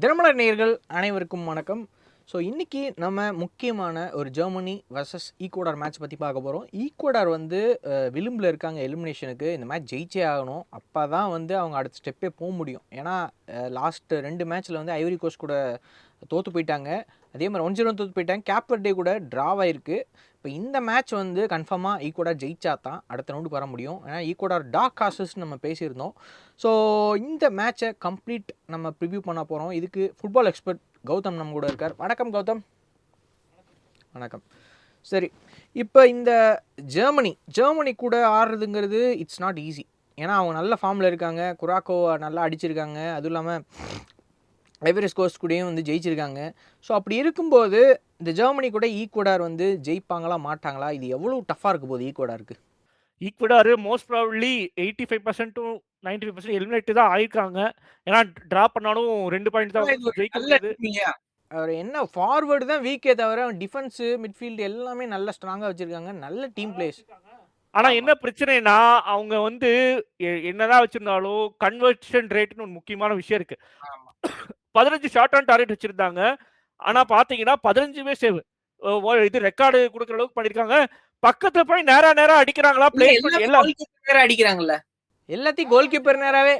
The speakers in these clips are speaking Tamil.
தினமலர் நேயர்கள் அனைவருக்கும் வணக்கம். ஸோ இன்றைக்கி நம்ம முக்கியமான ஒரு ஜெர்மனி வர்சஸ் ஈக்குவடார் மேட்ச் பற்றி பார்க்க போகிறோம். ஈக்குவடார் வந்து விளிம்பில் இருக்காங்க எலிமினேஷனுக்கு. இந்த மேட்ச் ஜெயிச்சே ஆகணும். அப்போ தான் வந்து அவங்க அடுத்த ஸ்டெப்பே போக முடியும். ஏன்னா லாஸ்ட்டு 2 மேட்ச்சில் வந்து ஐவரி கோஸ்ட் கூட தோற்று போயிட்டாங்க. அதே மாதிரி 1-0 தோற்று போயிட்டாங்க. கேப் வெர்டே கூட ட்ராவ் ஆயிருக்கு. இப்போ இந்த மேட்ச் வந்து கன்ஃபார்மாக ஈக்குவடார் ஜெயிச்சா தான் அடுத்த ரவுண்டுக்கு வர முடியும். ஏன்னா ஈக்குவடார் டார்க் ஹார்சஸ் நம்ம பேசியிருந்தோம். ஸோ இந்த மேட்சை கம்ப்ளீட் நம்ம ப்ரிவ்யூ பண்ண போகிறோம். இதுக்கு ஃபுட்பால் எக்ஸ்பர்ட் கௌதம் நம்ம கூட இருக்கார். வணக்கம் கௌதம். வணக்கம். சரி, இப்போ இந்த ஜெர்மனி கூட ஆடுறதுங்கிறது இட்ஸ் நாட் ஈஸி. ஏன்னா அவங்க நல்ல ஃபார்மில் இருக்காங்க. குராக்கோவை நல்லா அடிச்சிருக்காங்க. அதுவும் இல்லாமல் ஐவரி கோஸ்ட் கூடயும் வந்து ஜெயிச்சிருக்காங்க. ஸோ அப்படி இருக்கும்போது இந்த ஜெர்மனி கூட ஈக்குவடார் வந்து ஜெயிப்பாங்களா மாட்டாங்களா? இது எவ்வளோ டஃப்பாக இருக்க போகுது ஈக்குவடாருக்கு? Ecuador most probably 85% to 95% eliminate தான் ஆயிருக்காங்க. ஏன்னா டிரா பண்ணாலும் 2 பாயிண்ட் தான் ஜெயிக்க முடியாது. அவர் என்ன ஃபார்வர்டு தான் வீக்கே தவிர டிஃபென்ஸு மிட்ஃபீல்டு எல்லாமே நல்ல ஸ்ட்ராங்காக வச்சுருக்காங்க. நல்ல டீம் பிளேஸ். ஆனால் என்ன பிரச்சனைனா அவங்க வந்து என்னதான் வச்சிருந்தாலும் கன்வர்ஷன் ரேட்னு ஒரு முக்கியமான விஷயம் இருக்கு. 15 ஷார்ட் ஆன் டார்கெட் வச்சிருந்தாங்க. ஆனால் பார்த்தீங்கன்னா 15மே சேவ். இது ரெக்கார்டு கொடுக்குற அளவுக்கு பண்ணியிருக்காங்க. பக்கத்துல போய் நேரா அடிக்கிறாங்களா? அடிக்கிறாங்கல்ல, எல்லாத்தையும் கோல் கீப்பர் நேராவே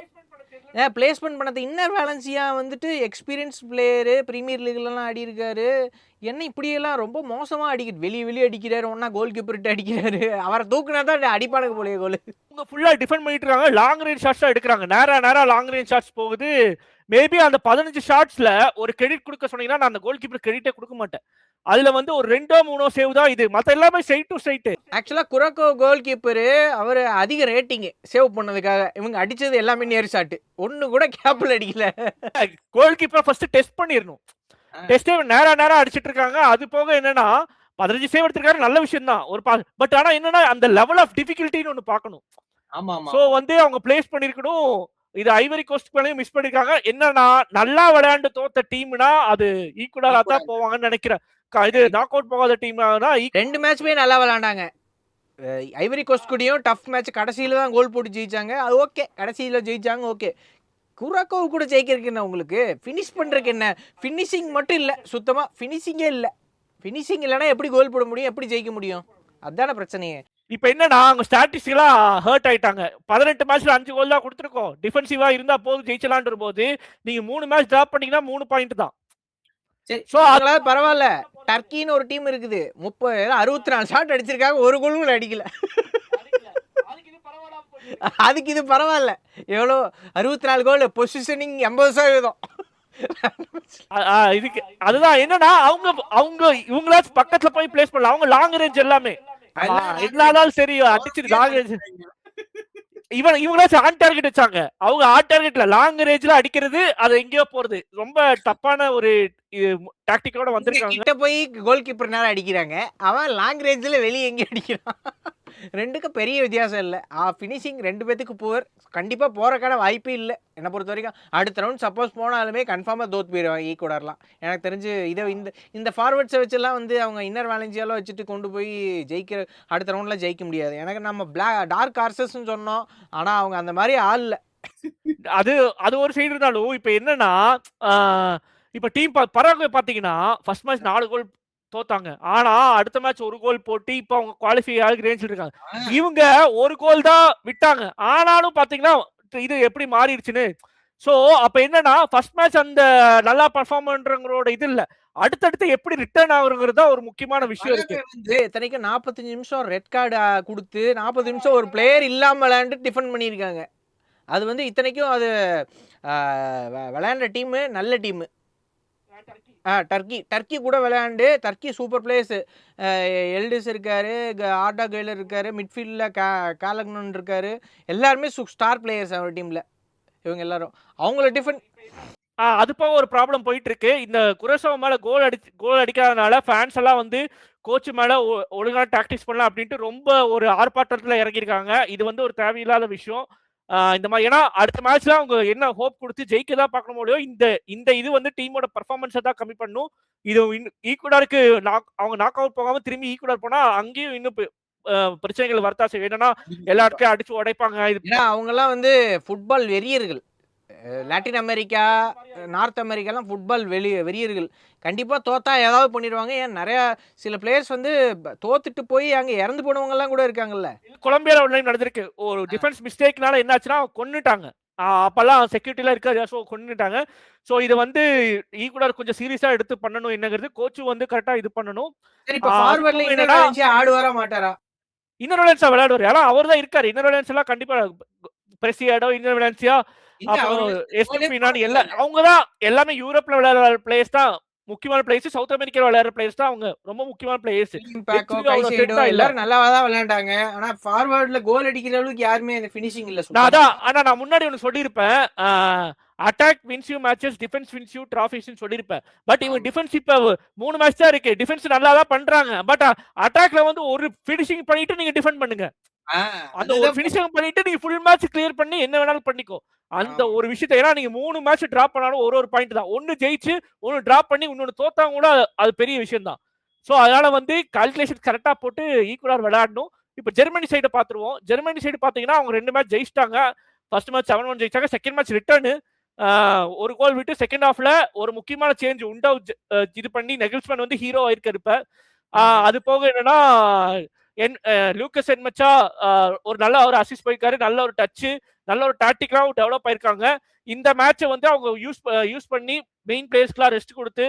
பிளேஸ்மெண்ட் பண்ணது. இன்னர் வேலன்சியா வந்துட்டு எக்ஸ்பீரியன்ஸ் பிளேயரு, பிரீமியர் லீக்லாம் ஆடி இருக்காரு. என்ன இப்படியெல்லாம் ரொம்ப மோசமாக வெளியே அடிக்கிறாரு. ஒன்னா கோல் கீப்பர்கிட்ட அடிக்கிறாரு. அவரை தூக்குனா தான் அடிப்பானுங்க போலிய கோல். அவங்க ஃபுல்லாக டிஃபெண்ட் பண்ணிட்டு இருக்காங்க. லாங் ரேஞ்ச் ஷாட்ஸ் தான் எடுக்கிறாங்க. நேரா லாங் ரேஞ்ச் ஷாட்ஸ் போகுது. மேபி அந்த 15 ஷாட்ஸ்ல ஒரு கிரெடிட் கொடுக்க சொன்னீங்கன்னா நான் அந்த கோல் கீப்பர் கிரெடிட்டே கொடுக்க மாட்டேன். அதுல வந்து ஒரு 2-3 சேவ் தான் இது. மற்ற எல்லாமே ஸ்ட்ரைட் டு ஸ்ட்ரைட். ஆக்சுவலா குராக்கோ கோல் கீப்பர் அவர் அதிக ரேட்டிங் சேவ் பண்ணதுக்காக. இவங்க அடிச்சது எல்லாமே நேர் ஷாட். ஒன்னு கூட கேப்ல அடிக்கல. கோல் கீப்பர் ஃபர்ஸ்ட் டெஸ்ட் பண்ணிரணும். டெஸ்டே நேரா அடிச்சிட்டு இருக்காங்க. அது போக என்னன்னா 15 சேவ் எடுத்திருக்காரு, நல்ல விஷயம் தான். ஒரு பட் ஆனா என்னன்னா அந்த லெவல் ஆஃப் டிஃபிகல்ட்டின்னு ஒன்னு பார்க்கணும். சோ வந்து அவங்க பிளேஸ் பண்ணிருக்கணும். இது ஐவரி கோஸ்ட் மேலயும் மிஸ் பண்ணிருக்காங்க. என்னன்னா நல்லா விளையாண்டு தோத்த டீம்னா அது ஈக்குவலா தான் போவாங்கன்னு நினைக்கிறேன். இது நாக் அவுட் போகாத டீம்னா 2 மேட்ச்மே நல்லா விளையாண்டாங்க. ஐவரி கோஸ்ட் கூடயும் டஃப் மேட்ச் கடைசியில தான் கோல் போட்டு ஜெயிச்சாங்க. அது ஓகே, கடைசியில ஜெயிச்சாங்க ஓகே. குராக்கோவு கூட ஜெயிக்கிறதுக்கு என்ன உங்களுக்கு? ஃபினிஷ் பண்ணுறதுக்கு என்ன? ஃபினிஷிங் மட்டும் இல்லை, சுத்தமாக ஃபினிஷிங்கே இல்லை. ஃபினிஷிங் இல்லைனா எப்படி கோல் போட முடியும், எப்படி ஜெயிக்க முடியும்? அதுதானே பிரச்சனையே. இப்போ என்னன்னா அவங்க ஸ்டாட்டிஸ்டிக்கலா ஹர்ட் ஆயிட்டாங்க. 18 மேட்ச்ல 5 கோல் தான் கொடுத்துருக்கோம். டிஃபென்சிவா இருந்தா போதும் ஜெயிச்சலான்ற போது நீங்க 3 மேட்ச் டிராப் பண்ணீங்கன்னா 3 பாயிண்ட் தான். ஸோ அதனால பரவாயில்ல. டர்க்கின்னு ஒரு டீம் இருக்குது. 64 ஷாட் அடிச்சிருக்காங்க, ஒரு கோல் கூட அடிக்கல. அதுக்கு இது பரவாயில்ல. எவ்வளோ 64 கோல், பொசிஷனிங் 80%. இதுக்கு அதுதான் என்னன்னா அவங்க இவங்களாச்சும் பக்கத்துல போய் பிளேஸ் பண்ணலாம். அவங்க லாங் ரேஞ்ச் எல்லாமே எல்லாரும் சரி அடிச்சு லாங் ரேஞ்ச். இவங்களாச்சும் ஆன் டார்கெட் வச்சாங்க. அவங்க ஆன் டார்கெட்ல லாங் ரேஞ்ச்ல அடிக்கிறது, அது எங்கேயோ போறது. ரொம்ப தப்பான ஒரு டாக்டிக்கோட வந்திருக்காங்க. கிட்ட போய் கோல் கீப்பர் நேரம் அடிக்கிறாங்க. அவன் லாங் ரேஞ்சில் வெளியே எங்கே அடிக்கிறான்? ரெண்டுக்கும் பெரிய வித்தியாசம் இல்லை. ஃபினிஷிங் 2 பேத்துக்கு புவர். கண்டிப்பாக போகிறக்கான வாய்ப்பே இல்லை என்னை பொறுத்த வரைக்கும். அடுத்த ரவுண்ட் சப்போஸ் போனாலுமே கன்ஃபார்மாக தோற்று போயிடுவாங்க ஈக்குவடார்லாம். எனக்கு தெரிஞ்சு இதை இந்த ஃபார்வர்ட்ஸை வச்சுலாம் வந்து அவங்க இன்னர் வேலன்சியாலாம் வச்சுட்டு கொண்டு போய் ஜெயிக்கிற அடுத்த ரவுண்டில் ஜெயிக்க முடியாது. எனக்கு நம்ம டார்க் ஹார்சஸ்ன்னு சொன்னோம், ஆனால் அவங்க அந்த மாதிரி ஆள் இல்லை. அது ஒரு சைடு இருந்தாலும் இப்போ என்னன்னா இப்போ டீம் பராகுவே பார்த்தீங்கன்னா ஃபர்ஸ்ட் மேட்ச் 4 கோல் தோத்தாங்க. ஆனா அடுத்த மேட்ச் 1 கோல் போட்டு இப்போ அவங்க குவாலிஃபை ஆகி ரேஞ்சில் இருக்காங்க. இவங்க 1 கோல் தான் விட்டாங்க. ஆனாலும் பாத்தீங்கன்னா இது எப்படி மாறிடுச்சுன்னு. சோ அப்ப என்னன்னா ஃபர்ஸ்ட் மேட்ச் அந்த நல்லா பர்ஃபார்ம் பண்றவங்களோட இது இல்ல, அடுத்தடுத்து எப்படி ரிட்டர்ன் ஆகுறங்கிறது தான் ஒரு முக்கியமான விஷயம் இருக்கு. இத்தனைக்கும் 45 நிமிஷம் ரெட் கார்டு கொடுத்து 40 நிமிஷம் ஒரு பிளேயர் இல்லாம விளையாண்டு டிஃபெண்ட் பண்ணியிருக்காங்க. அது வந்து இத்தனைக்கும் அது விளையாண்ட டீமு நல்ல டீமு. டர்க்கி கூட விளையாண்டு, டர்க்கி சூப்பர் பிளேயர்ஸ். எல்டிஸ் இருக்காரு, ஆர்டா கெய்லர் இருக்காரு, மிட்ஃபீல்டில் காலக்னன் இருக்காரு. எல்லாருமே ஸ்டார் பிளேயர்ஸ் அவர் டீமில். இவங்க எல்லாரும் அவங்கள டிஃபெண்ட். அது போக ஒரு ப்ராப்ளம் போயிட்டு இருக்கு. இந்த குரேசோவா மேல கோல் அடிக்காதனால ஃபேன்ஸ் எல்லாம் வந்து கோச் மேல ஒழுங்கான டாக்டிக்ஸ் பண்ணலாம் அப்படின்ட்டு ரொம்ப ஒரு ஆர்ப்பாட்டத்தில் இறங்கியிருக்காங்க. இது வந்து ஒரு தேவையில்லாத விஷயம். இந்த மாதிரி ஏன்னா அடுத்த மேட்ச்ல அவங்க என்ன ஹோப் கொடுத்து ஜெயிக்க தான் பார்க்கணும் முடியும். இந்த இது வந்து டீமோட பெர்ஃபார்மன்ஸை தான் கம்மி பண்ணும். இது ஈக்குவடாருக்கு அவங்க நாக் அவுட் போகாம திரும்பி ஈக்குவடார் போனா அங்கேயும் இன்னும் பிரச்சனைகள் வரதா செய்யும். என்னன்னா எல்லா இடத்தையும் அடிச்சு உடைப்பாங்க. அவங்க எல்லாம் வந்து ஃபுட்பால் வெறியர்கள். லாட்டின் அமெரிக்கா, நார்த் அமெரிக்காலாம் ஃபுட்பால் வெறியர்கள். கண்டிப்பா தோத்தா ஏதாவது பண்ணிருவாங்க. ஏன் நெறையா சில பிளேயர்ஸ் வந்து தோத்துட்டு போய் அங்க இறந்து போனவங்கலாம் கூட இருக்காங்கல்ல. கொலம்பியால ஒரு டைம் நடந்திருக்கு. ஒரு டிஃபென்ஸ் மிஸ்டேக்னால என்னாச்சுன்னா கொன்னுட்டாங்க. அப்பல்லாம் செக்யூரிட்டிலாம் இருக்காது. ஸோ கொன்னுட்டாங்க. ஸோ இத வந்து ஈக்குவலர் கொஞ்சம் சீரியஸா எடுத்து பண்ணணும் என்னங்கிறது கோச்சும் வந்து கரெக்ட்டா இது பண்ணணும். சரி இப்ப அது ஃபார்வர்ட்ல போக இன்னர் என்னன்னா, வேலன்சியா ஆடுவாரா மாட்டாரா? இன்னர் வேலன்ஸா விளையாடுவாரு. ஆனா அவர் தான் இருக்காரு. இன்னர் வேலன்ஸ் எல்லாம் கண்டிப்பா பிரெசியாடோ, இன்னர் வேலன்சியா, இல்ல அப்புறம் அவரு கோலே எஸ்டுபினான் போடலல்ல. அவங்க தான் எல்லாமே யூரோப்ல விளையாடுற பிளேயர்ஸ் தான் முக்கியமான பிளேயர்ஸ். சவுத் அமெரிக்கால விளையாடுற பிளேயர்ஸ் தான் அவங்க ரொம்ப முக்கியமான பிளேயர்ஸ். பேக்கோ, பென்ச்லயும் அவ்வளோ கைசைடோ ஸ்ட்ரென்த்தா இல்ல. எல்லாரும் நல்லாவா தான் விளையாண்டாங்க. ஆனா ஃபார்வர்ட்ல கோல் அடிக்கிற அளவுக்கு யாருமே அந்த ஃபினிஷிங் இல்ல நான் சுத்தமா. அதான் ஆனா நான் முன்னாடி ஒண்ணு சொல்லியிருப்பேன். Attack wins you matches, defence wins you டிராஃபிஸ்ன்னு சொல்லியிருப்பேன். பட் இவங்க ஆமா. டிஃபென்ஸ் இப்ப 3 மேட்ச் தான் இருக்கு. டிஃபென்ஸ் நல்லா தான் பண்றாங்க. பட் அட்டாக்ல வந்து ஒரு ஃபினிஷிங் பண்ணிட்டு நீங்க டிஃபெண்ட் பண்ணுங்க. ஆ அந்த ஒரு அதுதான் ஃபினிஷிங் பண்ணிட்டு நீங்க ஃபுல் மேட்ச் கிளியர் பண்ணி என்ன வேணாலும் பண்ணிக்கோ. அந்த ஆமா. ஒரு விஷயத்த ஏன்னா நீங்க 3 மேட்ச் டிராப் பண்ணாலும் ஒரு பாயிண்ட் தான். ஒன்னு ஜெயிச்சு, ஒன்னு டிராப் பண்ணி, இன்னொன்னு தோத்தா கூட அது பெரிய விஷயம் தான். சோ அதனால வந்து கால்குலேஷன் கரெக்ட்டா போட்டு ஈக்குவலா விளையாடணும். இப்ப ஜெர்மனி சைடு பாத்துருவோம். ஜெர்மனி சைடு பாத்தீங்கன்னா அவங்க 2 மேட்ச் ஜெயிச்சிட்டாங்க. ஃபர்ஸ்ட் மேட்ச் 7-1 ஜெயிச்சாங்க. செகண்ட் மேட்ச் ரிட்டர்ன் ஒரு கோல் விட்டு செகண்ட் ஹாஃப்ல ஒரு முக்கியமான சேஞ்ச் உண்டவ் இது பண்ணி நெகில்ஸ்மேன் வந்து ஹீரோ ஆயிருக்காரு இப்ப. அது போக என்னன்னா லூக்கஸ் என்மச்சா ஒரு நல்ல ஒரு அசிஸ்ட் போயிருக்காரு. நல்ல ஒரு டச், நல்ல ஒரு டாக்டிக்கலாவும் டெவலப் ஆயிருக்காங்க. இந்த மேட்சை வந்து அவங்க யூஸ் பண்ணி மெயின் பிளேயர்ஸ்க்குலாம் ரெஸ்ட் கொடுத்து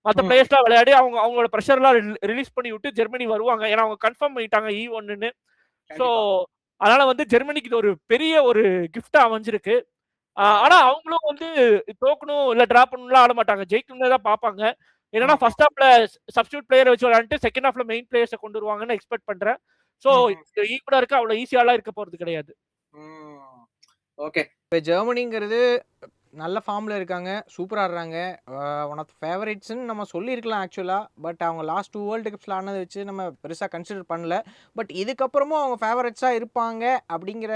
மற்ற பிளேயர்ஸ்லாம் விளையாடி அவங்க அவங்களோட ப்ரெஷர்லாம் ரிலீஸ் பண்ணி விட்டு ஜெர்மனி வருவாங்க. ஏன்னா அவங்க கன்ஃபார்ம் பண்ணிட்டாங்க E1ன்னு. ஸோ கண்டிப்பா. அதனால வந்து ஜெர்மனிக்கு இது ஒரு பெரிய ஒரு கிஃப்டா அமைஞ்சிருக்கு. ஆனா அவங்களும் வந்து தோக்கணும் இல்ல டிரா பண்ணணும்லாம் ஆட மாட்டாங்க. ஜெயிக்கணும்னு தான் பார்ப்பாங்க. என்னன்னா ம். ஃபர்ஸ்ட் ஹாஃப்ல சப்ஸ்டிட்யூட் பிளேயர் வச்சு விளையாண்டுட்டு செகண்ட் ஹாஃப்ல மெயின் பிளேயர்ஸ கொண்டு வருவாங்கன்னு எக்ஸ்பெக்ட் பண்றேன். ஸோ ம். ஈக்குவலா இருக்க அவ்வளவு ஈஸியாலாம் இருக்க போறது கிடையாது. ம். ஓகே. இப்ப ஜெர்மனிங்கிறது நல்ல ஃபார்ம்ல இருக்காங்க. சூப்பரா ஆடுறாங்க. ஒன் ஆஃப் த ஃபேவரைட்ஸ்ன்னு நம்ம சொல்லியிருக்கலாம் ஆக்சுவலா. பட் அவங்க லாஸ்ட் 2 வேர்ல்டு கப்ஸ்ல ஆனத வச்சு நம்ம பெருசா கன்சிடர் பண்ணல. பட் இதுக்கப்புறமும் அவங்க ஃபேவரைட்ஸா இருப்பாங்க அப்படிங்கிற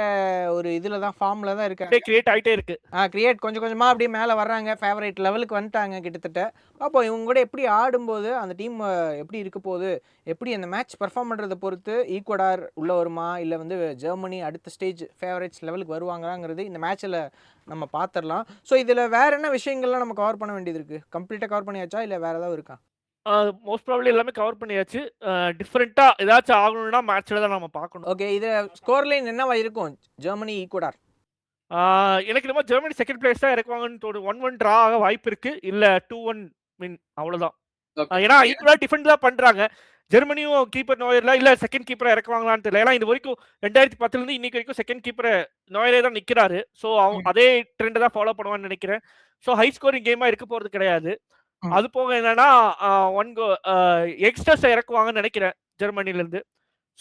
ஒரு இதுல தான் ஃபார்ம்ல தான் இருக்காங்க. கிரியேட் ஆயிட்டே இருக்கு. கிரியேட் கொஞ்சம் கொஞ்சமா அப்படியே மேல வர்றாங்க. ஃபேவரைட் லெவலுக்கு வந்துட்டாங்க கிட்டத்தட்ட. அப்போ இவங்க கூட எப்படி ஆடும்போது அந்த டீம் எப்படி இருக்க போகுது? எப்படி அந்த மேட்ச் பெர்ஃபார்ம் பண்றத பொறுத்து ஈக்வடார் உள்ள வருமா? இல்ல வந்து ஜெர்மனி அடுத்த ஸ்டேஜ் ஃபேவரைட்ஸ் லெவலுக்கு வருவாங்களாங்கிறது இந்த மேட்ச்ல நம்ம பார்த்துரலாம். ஸோ இதுல வேற என்ன விஷயங்கள்லாம் நம்ம கவர் பண்ண வேண்டியது இருக்கு? கம்ப்ளீட்டா கவர் பண்ணியாச்சா? இல்ல வேற ஏதாவது இருக்கா? மோஸ்ட் ப்ராபபிலி எல்லாமே கவர் பண்ணியாச்சு. டிஃபரெண்ட்டா ஏதாச்சும் ஆகணும்னா மேட்ச்ல தான் நம்ம பார்க்கணும். ஓகே. இதுல ஸ்கோர் லைன் என்னவா இருக்கும்? Germany, Ecuador. எனக்கு என்னமோ ஜெர்மனி செகண்ட் பிளேஸ் தான் இறக்குவாங்கன்னு தோணுது. 1-1 டிரா ஆக வாய்ப்பு இருக்கு. இல்ல 2-1 வின் அவ்வளவுதான். ஓகே. ஏன்னா ஈக்குவலா டிஃபெண்ட் தான் பண்றாங்க. ஜெர்மனியும் கீப்பர் நோயர்ல இல்ல செகண்ட் கீப்பரை இறக்குவாங்களான்னு தெரியல. ஏன்னா இது வரைக்கும் 2010ல இருந்து இன்னைக்கு வரைக்கும் செகண்ட் கீப்பர் நோயரே தான் நிக்கிறாரு. ஸோ ம். அதே ட்ரெண்ட் தான் ஃபாலோ பண்ணுவான்னு நினைக்கிறேன். ஸோ ஹை ஸ்கோரிங் கேமா இருக்க போறது கிடையாது. ம். அது போக என்னன்னா ஒன் கோ யங்ஸ்டர்ஸ் இறக்குவாங்கன்னு நினைக்கிறேன் ஜெர்மனில இருந்து.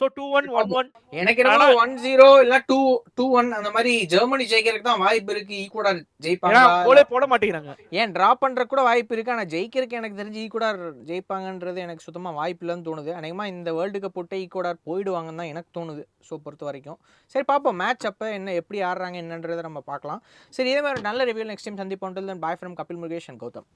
ஸோ 2-1, 1-1. எனக்கு என்னமோ ஆனா 1-0 இல்ல 2-1 அந்த மாதிரி ஜெர்மனி ஜெயிக்கிறதுக்கு தான் வாய்ப்பு இருக்கு. ஈக்வடார் ஏன்னா ஜெயிப்பாங்களா? கோலே போட மாட்டேங்கிறாங்க. ஏன் டிரா பண்றதுக்கு கூட வாய்ப்பு இருக்கு. ஆனா ஜெயிக்கிறதுக்கு எனக்கு தெரிஞ்சு ஈக்வடார் ஜெயிப்பாங்கன்றது எனக்கு சுத்தமா வாய்ப்பு இல்லைன்னு தோணுது. அநேகமா இந்த வேர்ல்டு கப் விட்டு ஈக்வடார் போயிடுவாங்கன்னு தான் எனக்கு தோணுது. ஸோ பொறுத்த வரைக்கும். சரி பார்ப்போம். மேட்ச் அப்ப என்ன எப்படி ஆடுறாங்க என்னன்றதை நம்ம பார்க்கலாம். சரி இதே மாதிரி நல்ல ரிவ்யூ நெக்ஸ்ட் டைம் சந்திப்போம். Until then, bye from Kapil Murugesh and Gautham.